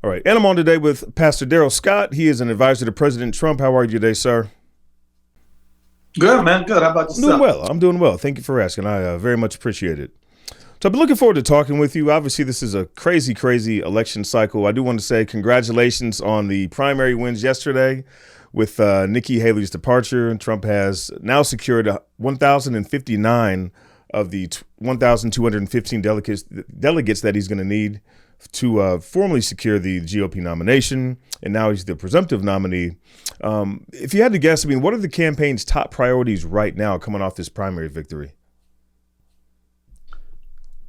All right. And I'm on today with Pastor Darrell Scott. He is an advisor to President Trump. How are you today, sir? Good, man. Good. How about I'm doing yourself? well. I'm doing well. Thank you for asking. I very much appreciate it. So I've been looking forward to talking with you. Obviously, this is a crazy, crazy election cycle. I do want to say congratulations on the primary wins yesterday with Nikki Haley's departure. Trump has now secured 1,059 of the 1,215 delegates that he's going to need to formally secure the GOP nomination, and now he's the presumptive nominee. If you had to guess, I mean, what are the campaign's top priorities right now coming off this primary victory?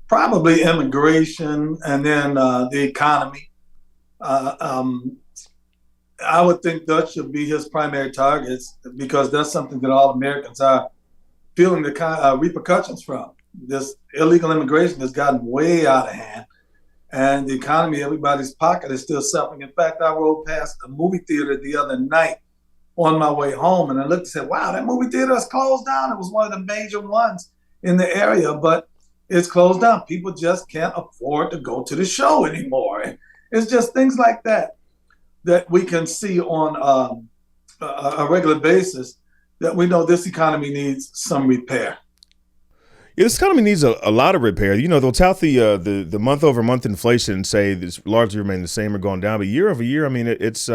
Probably immigration and then the economy. Uh, um, I would think that should be his primary targets because that's something that all Americans are feeling the repercussions from. This illegal immigration has gotten way out of hand, and the economy, everybody's pocket is still suffering. In fact, I rode past a movie theater the other night on my way home, and I looked and said, wow, that movie theater is closed down. It was one of the major ones in the area, but it's closed down. People just can't afford to go to the show anymore. And it's just things like that that we can see on a regular basis that we know this economy needs some repair. Yeah, this economy needs a lot of repair. You know, they'll tout the month over month inflation and say it's largely remained the same or gone down, but year over year, I mean, it's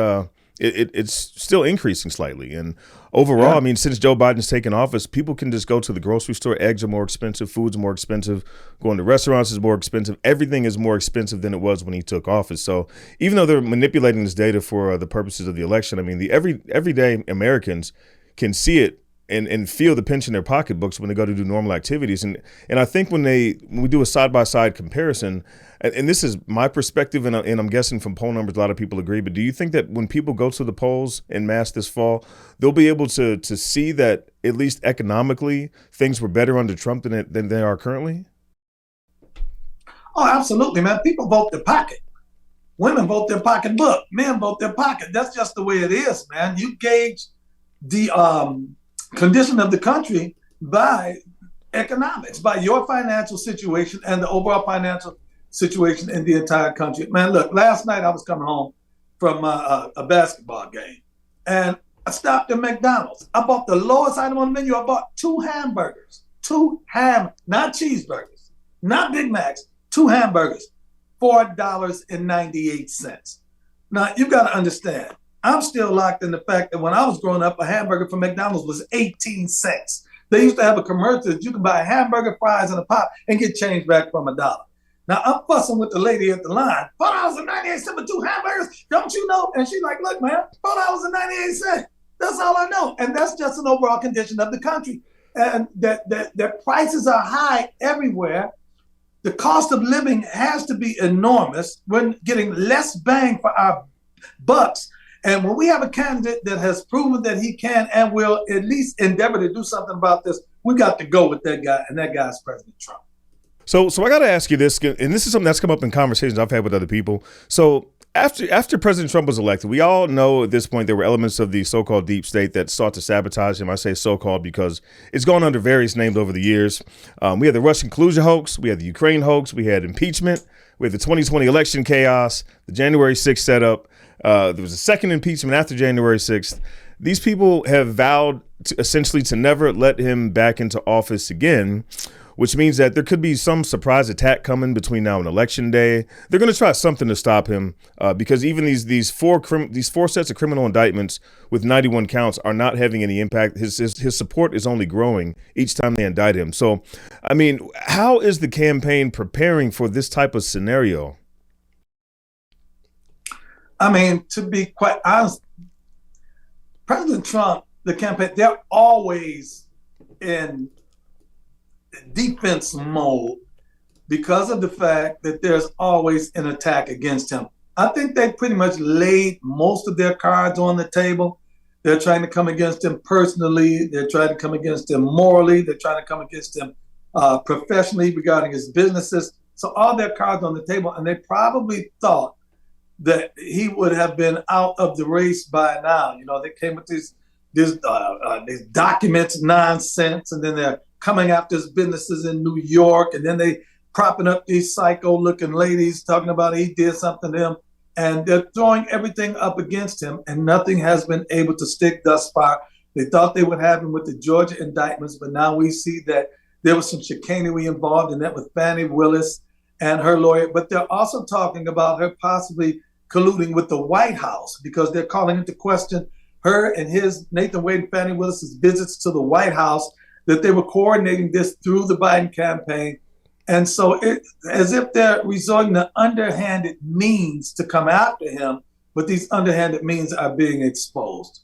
still increasing slightly. And overall, Yeah. I mean, since Joe Biden's taken office, people can just go to the grocery store. Eggs are more expensive, food's more expensive, going to restaurants is more expensive. Everything is more expensive than it was when he took office. So even though they're manipulating this data for the purposes of the election, I mean, the everyday Americans can see it and feel the pinch in their pocketbooks when they go to do normal activities. And I think when we do a side-by-side comparison, and this is my perspective, and I'm guessing from poll numbers, a lot of people agree, but do you think that when people go to the polls en masse this fall, they'll be able to see that at least economically things were better under Trump than they are currently? Oh, absolutely, man. People vote their pocket. Women vote their pocketbook. Men vote their pocket. That's just the way it is, man. You gauge the condition of the country by economics, by your financial situation and the overall financial situation in the entire country. Man, look, last night I was coming home from a basketball game and I stopped at McDonald's. I bought the lowest item on the menu. I bought two hamburgers, not cheeseburgers, not Big Macs, two hamburgers, $4.98. Now, you got to understand, I'm still locked in the fact that when I was growing up, a hamburger from McDonald's was 18 cents. They used to have a commercial that you could buy a hamburger, fries, and a pop and get change back from $1. Now I'm fussing with the lady at the line. $4.98 for two hamburgers. Don't you know? And she's like, look, man, $4.98. That's all I know. And that's just an overall condition of the country. And that prices are high everywhere. The cost of living has to be enormous. We're getting less bang for our bucks. And when we have a candidate that has proven that he can and will at least endeavor to do something about this, we got to go with that guy, and that guy's President Trump. So I got to ask you this, and this is something that's come up in conversations I've had with other people. So after President Trump was elected, we all know at this point there were elements of the so-called deep state that sought to sabotage him. I say so-called because it's gone under various names over the years. We had the Russian collusion hoax, we had the Ukraine hoax, we had impeachment, we had the 2020 election chaos, the January 6th setup. There was a second impeachment after January 6th. These people have vowed essentially to never let him back into office again, which means that there could be some surprise attack coming between now and Election Day. They're going to try something to stop him because even these four sets of criminal indictments with 91 counts are not having any impact. His support is only growing each time they indict him. So, I mean, how is the campaign preparing for this type of scenario? I mean, to be quite honest, President Trump, the campaign, they're always in defense mode because of the fact that there's always an attack against him. I think they pretty much laid most of their cards on the table. They're trying to come against him personally. They're trying to come against him morally. They're trying to come against him professionally regarding his businesses. So all their cards on the table, and they probably thought that he would have been out of the race by now. You know, they came with these documents nonsense, and then they're coming after his businesses in New York, and then they propping up these psycho-looking ladies talking about he did something to them. and they're throwing everything up against him, and nothing has been able to stick thus far. They thought they would have him with the Georgia indictments, but now we see that there was some chicanery involved in that with Fannie Willis and her lawyer. But they're also talking about her possibly colluding with the White House, because they're calling into question her and his, Nathan Wade and Fannie Willis's visits to the White House, that they were coordinating this through the Biden campaign. And so it's as if they're resorting to underhanded means to come after him, but these underhanded means are being exposed.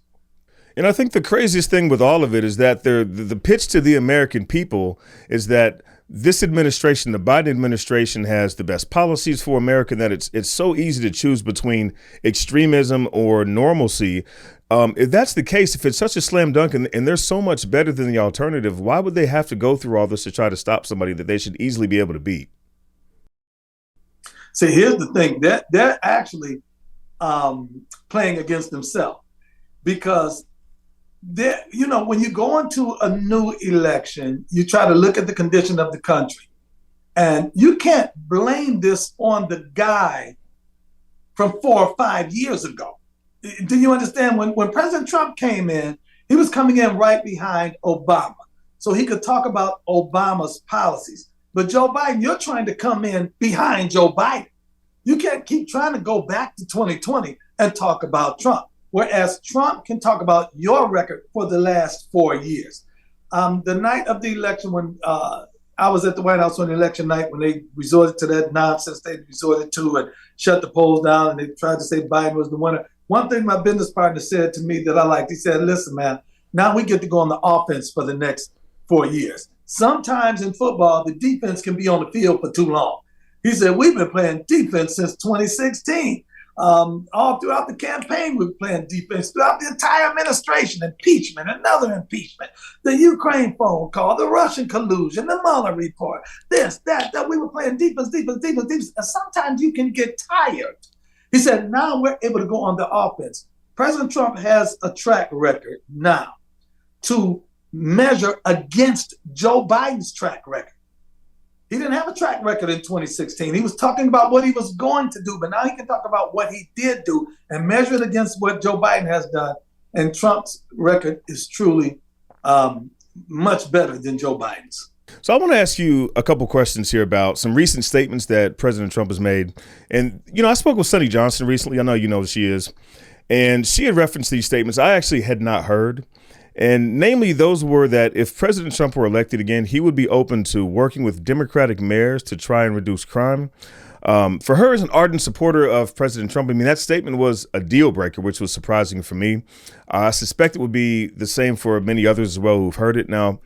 And I think the craziest thing with all of it is that the pitch to the American people is that this administration, the Biden administration, has the best policies for America, and that it's so easy to choose between extremism or normalcy. If that's the case, if it's such a slam dunk and they're so much better than the alternative, why would they have to go through all this to try to stop somebody that they should easily be able to beat? See, here's the thing. They're actually playing against themselves, because when you go into a new election, you try to look at the condition of the country. And you can't blame this on the guy from 4 or 5 years ago. Do you understand? When President Trump came in, he was coming in right behind Obama, so he could talk about Obama's policies. But Joe Biden, you're trying to come in behind Joe Biden. You can't keep trying to go back to 2020 and talk about Trump, whereas Trump can talk about your record for the last 4 years. The night of the election, when I was at the White House on election night, when they resorted to that nonsense they resorted to and shut the polls down, and they tried to say Biden was the winner. One thing my business partner said to me that I liked, he said, listen, man, now we get to go on the offense for the next 4 years. Sometimes in football, the defense can be on the field for too long. He said, we've been playing defense since 2016. All throughout the campaign, we were playing defense. Throughout the entire administration, impeachment, another impeachment, the Ukraine phone call, the Russian collusion, the Mueller report, this, that we were playing defense. And sometimes you can get tired. He said, now we're able to go on the offense. President Trump has a track record now to measure against Joe Biden's track record. He didn't have a track record in 2016. He was talking about what he was going to do, but now he can talk about what he did do and measure it against what Joe Biden has done. And Trump's record is truly much better than Joe Biden's. So I want to ask you a couple questions here about some recent statements that President Trump has made. And, I spoke with Sonny Johnson recently. I know you know who she is. And she had referenced these statements I actually had not heard. And namely, those were that if President Trump were elected again, he would be open to working with Democratic mayors to try and reduce crime. For her, as an ardent supporter of President Trump, that statement was a deal breaker, which was surprising for me. I suspect it would be the same for many others as well who've heard it. Now,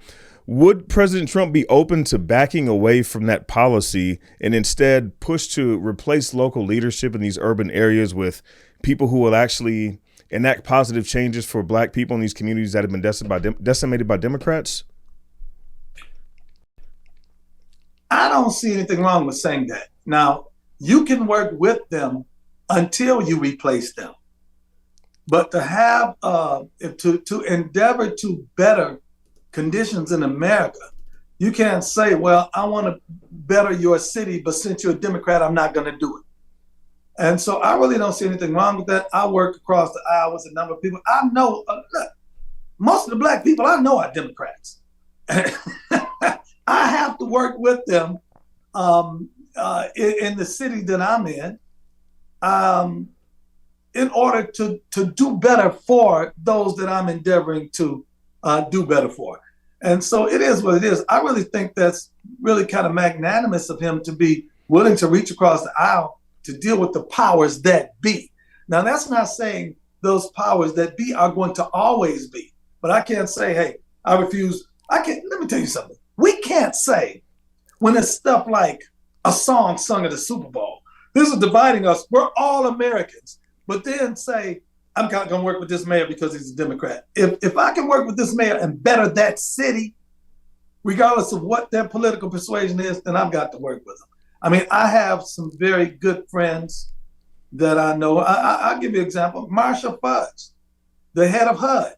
would President Trump be open to backing away from that policy and instead push to replace local leadership in these urban areas with people who will actually enact positive changes for Black people in these communities that have been decimated by Democrats? I don't see anything wrong with saying that. Now, you can work with them until you replace them. But to have, to endeavor to better conditions in America, you can't say, well, I want to better your city, but since you're a Democrat, I'm not going to do it. And so I really don't see anything wrong with that. I work across the aisle with a number of people. I know, look, most of the Black people I know are Democrats. I have to work with them in the city that I'm in order to do better for those that I'm endeavoring to do better for. And so it is what it is. I really think that's really kind of magnanimous of him to be willing to reach across the aisle to deal with the powers that be. Now, that's not saying those powers that be are going to always be, but I can't say, hey, I refuse. Let me tell you something. We can't say when it's stuff like a song sung at the Super Bowl, this is dividing us, we're all Americans, but then say, I'm not going to work with this mayor because he's a Democrat. If I can work with this mayor and better that city, regardless of what their political persuasion is, then I've got to work with them. I have some very good friends that I know. I'll give you an example. Marsha Fudge, the head of HUD.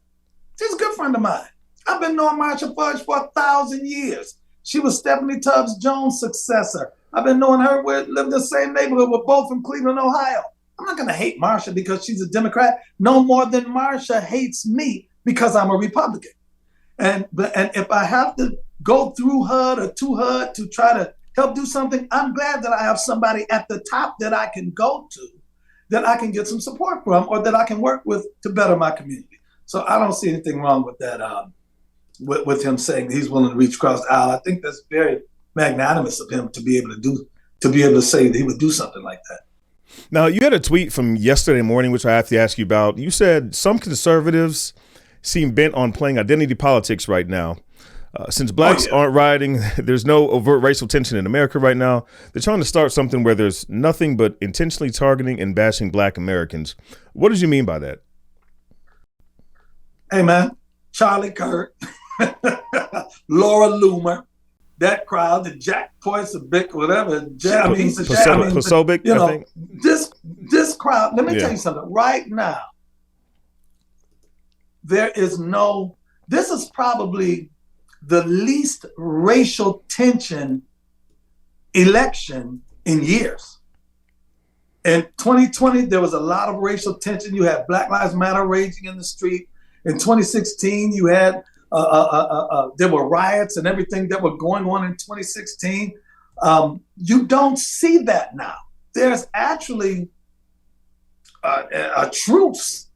She's a good friend of mine. I've been knowing Marsha Fudge for 1,000 years. She was Stephanie Tubbs Jones' successor. I've been knowing her. We lived in the same neighborhood. We're both from Cleveland, Ohio. I'm not going to hate Marsha because she's a Democrat no more than Marsha hates me because I'm a Republican. And if I have to go through HUD or to HUD to try to help do something, I'm glad that I have somebody at the top that I can go to, that I can get some support from, or that I can work with to better my community. So I don't see anything wrong with that, with him saying he's willing to reach across the aisle. I think that's very magnanimous of him to be able to say that he would do something like that. Now, you had a tweet from yesterday morning, which I have to ask you about. You said some conservatives seem bent on playing identity politics right now. Since blacks aren't rioting, there's no overt racial tension in America right now. They're trying to start something where there's nothing but intentionally targeting and bashing black Americans. What did you mean by that? Hey, man, Charlie Kirk, Laura Loomer, that crowd, the Jack Poisobic, whatever. Posobiec, you know, I think. This crowd, let me tell you something. Right now, this is probably the least racial tension election in years. In 2020, there was a lot of racial tension. You had Black Lives Matter raging in the street. In 2016, you had there were riots and everything that were going on in 2016. You don't see that now. There's actually a truce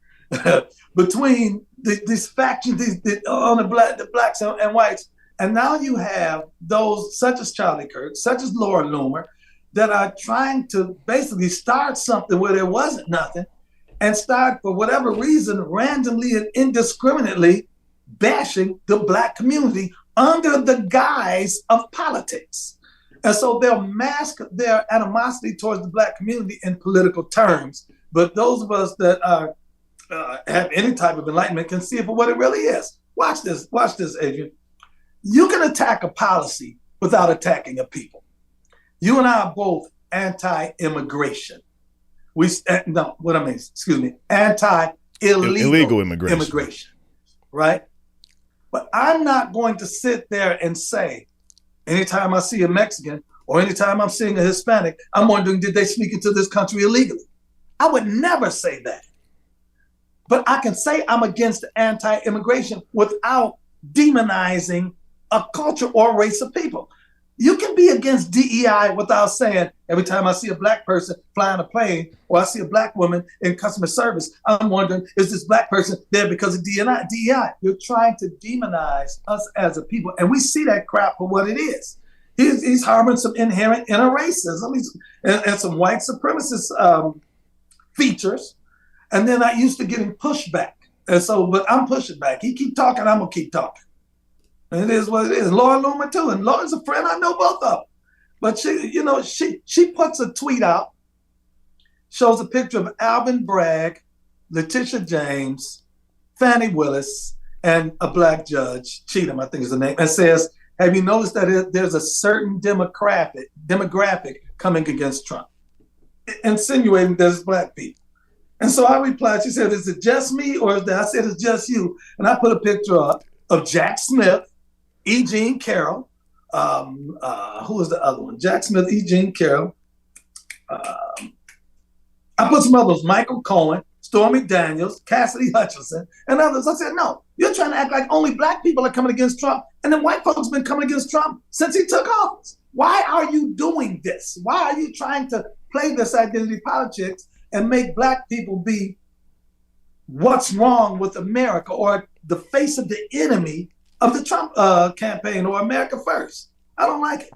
between these factions, on the blacks and whites, and now you have those such as Charlie Kirk, such as Laura Loomer, that are trying to basically start something where there wasn't nothing, and start for whatever reason randomly and indiscriminately bashing the black community under the guise of politics. And so they'll mask their animosity towards the black community in political terms. But those of us that are have any type of enlightenment can see it for what it really is. Watch this, Adrian. You can attack a policy without attacking a people. You and I are both anti-immigration. Anti-illegal immigration, right? But I'm not going to sit there and say, anytime I see a Mexican or anytime I'm seeing a Hispanic, I'm wondering, did they sneak into this country illegally? I would never say that. But I can say I'm against anti-immigration without demonizing a culture or race of people. You can be against DEI without saying, every time I see a black person flying a plane or I see a black woman in customer service, I'm wondering, is this black person there because of DEI? You're trying to demonize us as a people. And we see that crap for what it is. He's harboring some inherent inner racism and some white supremacist features. And then I used to getting pushback. And so, but I'm pushing back. He keep talking, I'm gonna keep talking. And it is what it is. Laura Loomer too. And Laura's a friend, I know both of them. But she puts a tweet out, shows a picture of Alvin Bragg, Letitia James, Fannie Willis, and a black judge, Cheatham, I think is the name, and says, have you noticed that there's a certain demographic coming against Trump? Insinuating there's black people. And so I replied, she said, is it just me or is that? I said, it's just you. And I put a picture up of Jack Smith, E. Jean Carroll. Who was the other one? Jack Smith, E. Jean Carroll. I put some others, Michael Cohen, Stormy Daniels, Cassidy Hutchinson, and others. I said, no, you're trying to act like only black people are coming against Trump. And then white folks have been coming against Trump since he took office. Why are you doing this? Why are you trying to play this identity politics and make black people be what's wrong with America or the face of the enemy of the Trump campaign or America First? I don't like it.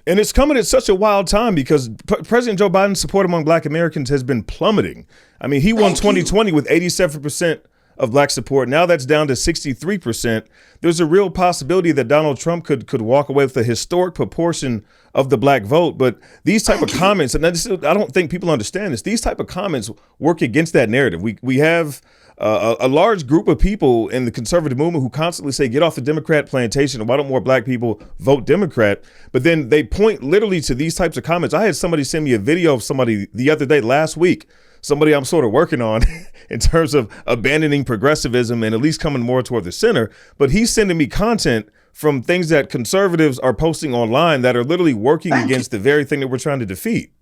And it's coming at such a wild time because President Joe Biden's support among black Americans has been plummeting. I mean, he won 2020 with 87% of black support. Now that's down to 63%. There's a real possibility that Donald Trump could walk away with a historic proportion of the black vote. But these type of comments, and I don't think people understand this, these type of comments work against that narrative. We have a large group of people in the conservative movement who constantly say, get off the Democrat plantation, why don't more black people vote Democrat? But then they point literally to these types of comments. I had somebody send me a video of somebody the other day, last week, somebody I'm sort of working on in terms of abandoning progressivism and at least coming more toward the center. But he's sending me content from things that conservatives are posting online that are literally working against the very thing that we're trying to defeat.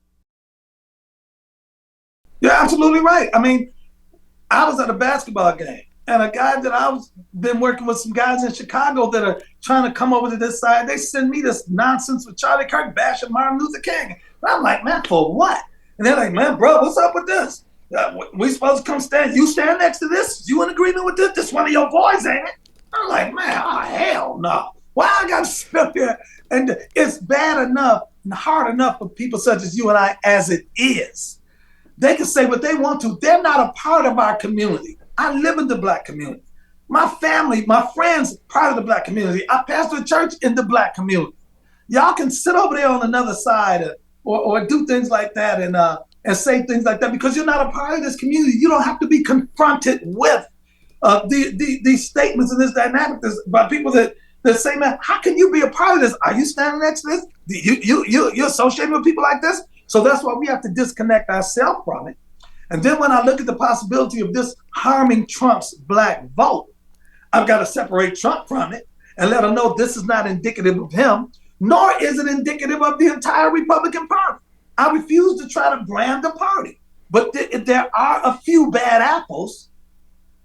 You're absolutely right. I mean, I was at a basketball game, and a guy that I was been working with some guys in Chicago that are trying to come over to this side. They send me this nonsense with Charlie Kirk bashing Martin Luther King. And I'm like, man, for what? And they're like, man, bro, what's up with this? We supposed to come stand? You stand next to this? You in agreement with this? This one of your boys, ain't it? I'm like, man, oh hell no. Why I got to sit up here? And it's bad enough and hard enough for people such as you and I as it is. They can say what they want to. They're not a part of our community. I live in the black community. My family, my friends, part of the black community. I pastor a church in the black community. Y'all can sit over there on another side or do things like that and say things like that because you're not a part of this community. You don't have to be confronted with these statements and this dynamic by people that say, man, how can you be a part of this? Are you standing next to this? You associating with people like this? So that's why we have to disconnect ourselves from it. And then when I look at the possibility of this harming Trump's black vote, I've got to separate Trump from it and let him know this is not indicative of him, nor is it indicative of the entire Republican Party. I refuse to try to brand the party. But there are a few bad apples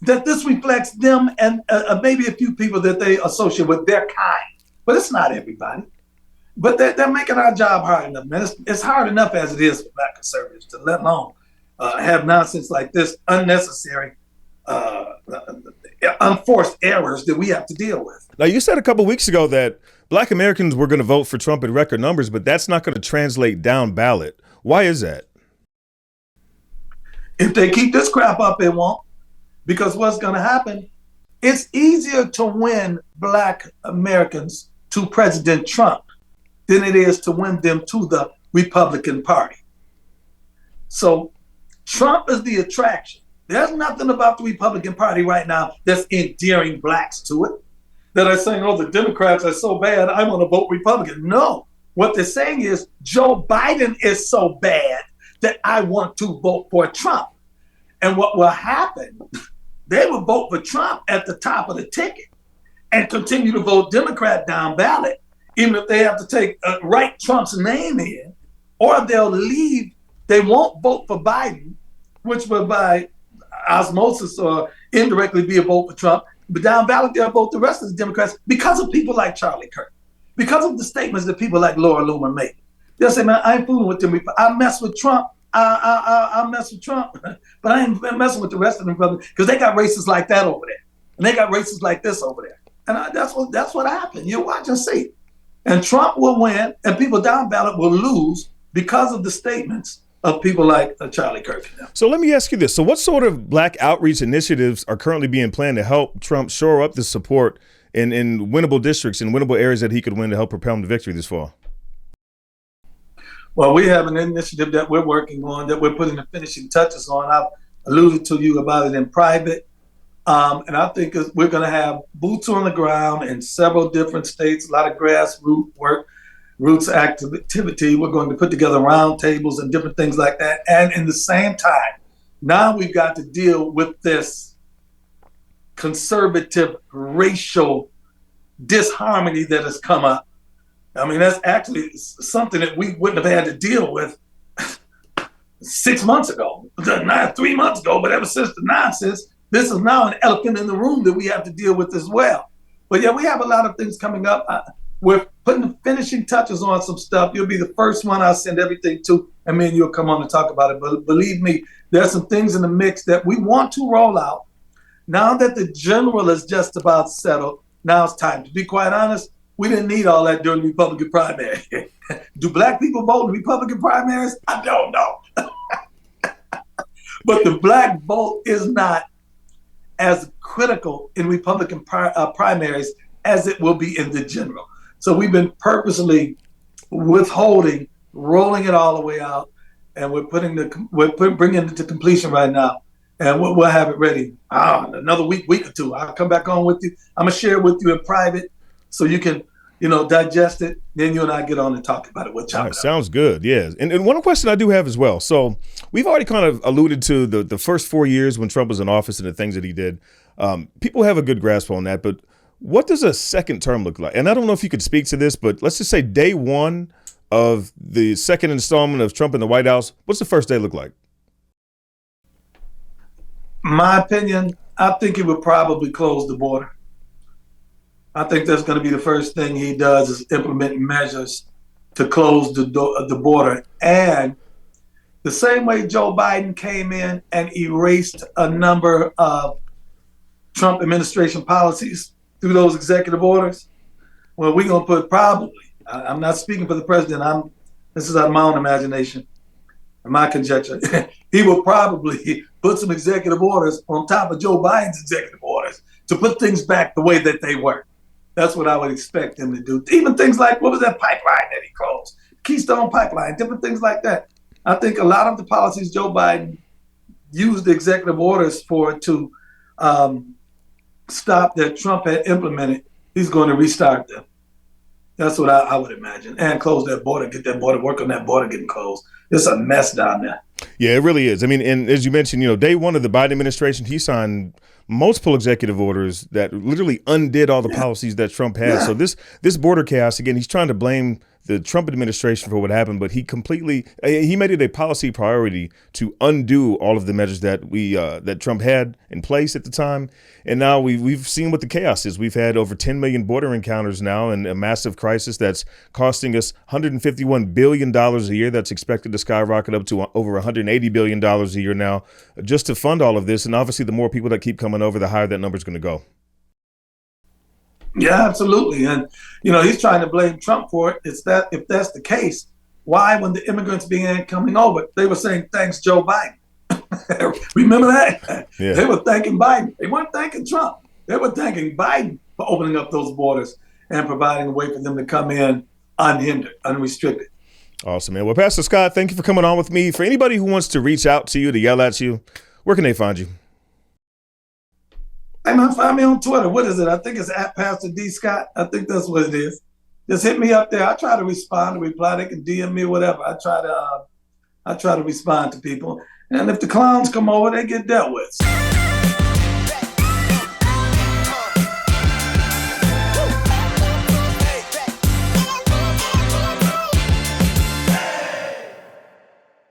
that this reflects them and maybe a few people that they associate with their kind. But it's not everybody. But they're making our job hard enough, man. It's hard enough as it is for black conservatives to let alone have nonsense like this, unnecessary, unforced errors that we have to deal with. Now, you said a couple of weeks ago that black Americans were going to vote for Trump in record numbers, but that's not going to translate down ballot. Why is that? If they keep this crap up, it won't. Because what's going to happen, it's easier to win black Americans to President Trump than it is to win them to the Republican Party. So Trump is the attraction. There's nothing about the Republican Party right now that's endearing blacks to it, that are saying, oh, the Democrats are so bad, I'm going to vote Republican. No, what they're saying is Joe Biden is so bad that I want to vote for Trump. And what will happen, they will vote for Trump at the top of the ticket and continue to vote Democrat down ballot, even if they have to write Trump's name in, or they'll leave. They won't vote for Biden, which will by osmosis or indirectly be a vote for Trump. But down ballot, they'll vote the rest of the Democrats because of people like Charlie Kirk, because of the statements that people like Laura Loomer make. They'll say, man, I ain't fooling with them. I mess with Trump. I mess with Trump, but I ain't messing with the rest of them because they got racists like that over there. And they got racists like this over there. And that's what happened. You watch and see. And Trump will win, and people down ballot will lose because of the statements of people like Charlie Kirk. So let me ask you this. So what sort of black outreach initiatives are currently being planned to help Trump shore up the support in winnable districts and winnable areas that he could win to help propel him to victory this fall? Well, we have an initiative that we're working on, that we're putting the finishing touches on. I've alluded to you about it in private. And I think we're going to have boots on the ground in several different states, a lot of grassroots work, roots activity. We're going to put together roundtables and different things like that. And in the same time, now we've got to deal with this conservative racial disharmony that has come up. I mean, that's actually something that we wouldn't have had to deal with 6 months ago, not 3 months ago, but ever since the nonsense, this is now an elephant in the room that we have to deal with as well. But yeah, we have a lot of things coming up. We're putting the finishing touches on some stuff. You'll be the first one I'll send everything to, and then you'll come on and talk about it. But believe me, there's some things in the mix that we want to roll out. Now that the general is just about settled, now it's time. To be quite honest, we didn't need all that during the Republican primary. Do black people vote in Republican primaries? I don't know. But the black vote is not as critical in Republican primaries as it will be in the general. So we've been purposely withholding, rolling it all the way out, and we're bringing it to completion right now. And we'll have it ready another week or two. I'll come back on with you. I'm gonna share it with you in private, so you can, digest it. Then you and I get on and talk about it. We'll chop it up. Sounds good. Yes. And one question I do have as well. So we've already kind of alluded to the first 4 years when Trump was in office and the things that he did. People have a good grasp on that, but what does a second term look like? And I don't know if you could speak to this, but let's just say day one of the second installment of Trump in the White House. What's the first day look like? My opinion, I think he would probably close the border. I think that's going to be the first thing he does is implement measures to close the border. And the same way Joe Biden came in and erased a number of Trump administration policies through those executive orders, well, we're going to put probably, I'm not speaking for the president, this is out of my own imagination and my conjecture. He will probably put some executive orders on top of Joe Biden's executive orders to put things back the way that they were. That's what I would expect him to do. Even things like, what was that pipeline that he closed? Keystone Pipeline, different things like that. I think a lot of the policies Joe Biden used the executive orders for to stop that Trump had implemented, he's going to restart them. That's what I would imagine. And close that border, get that border, work on that border getting closed. It's a mess down there. Yeah, it really is. I mean, and as you mentioned, day one of the Biden administration, he signed multiple executive orders that literally undid all the policies that Trump had. So this border chaos, again, he's trying to blame the Trump administration for what happened, but he made it a policy priority to undo all of the measures that that Trump had in place at the time. And now we've seen what the chaos is. We've had over 10 million border encounters now, and a massive crisis that's costing us $151 billion a year. That's expected to skyrocket up to over $180 billion a year now just to fund all of this. And obviously, the more people that keep coming over, the higher that number is going to go. Yeah, absolutely. And, he's trying to blame Trump for it. If that's the case, why, when the immigrants began coming over, they were saying, thanks, Joe Biden. Remember that? Yeah. They were thanking Biden. They weren't thanking Trump. They were thanking Biden for opening up those borders and providing a way for them to come in unhindered, unrestricted. Awesome, man. Well, Pastor Scott, thank you for coming on with me. For anybody who wants to reach out to you, to yell at you, where can they find you? Hey, man, find me on Twitter. What is it? I think it's at Pastor D. Scott. I think that's what it is. Just hit me up there. I try to respond, reply. They can DM me, whatever. I try to respond to people. And if the clowns come over, they get dealt with.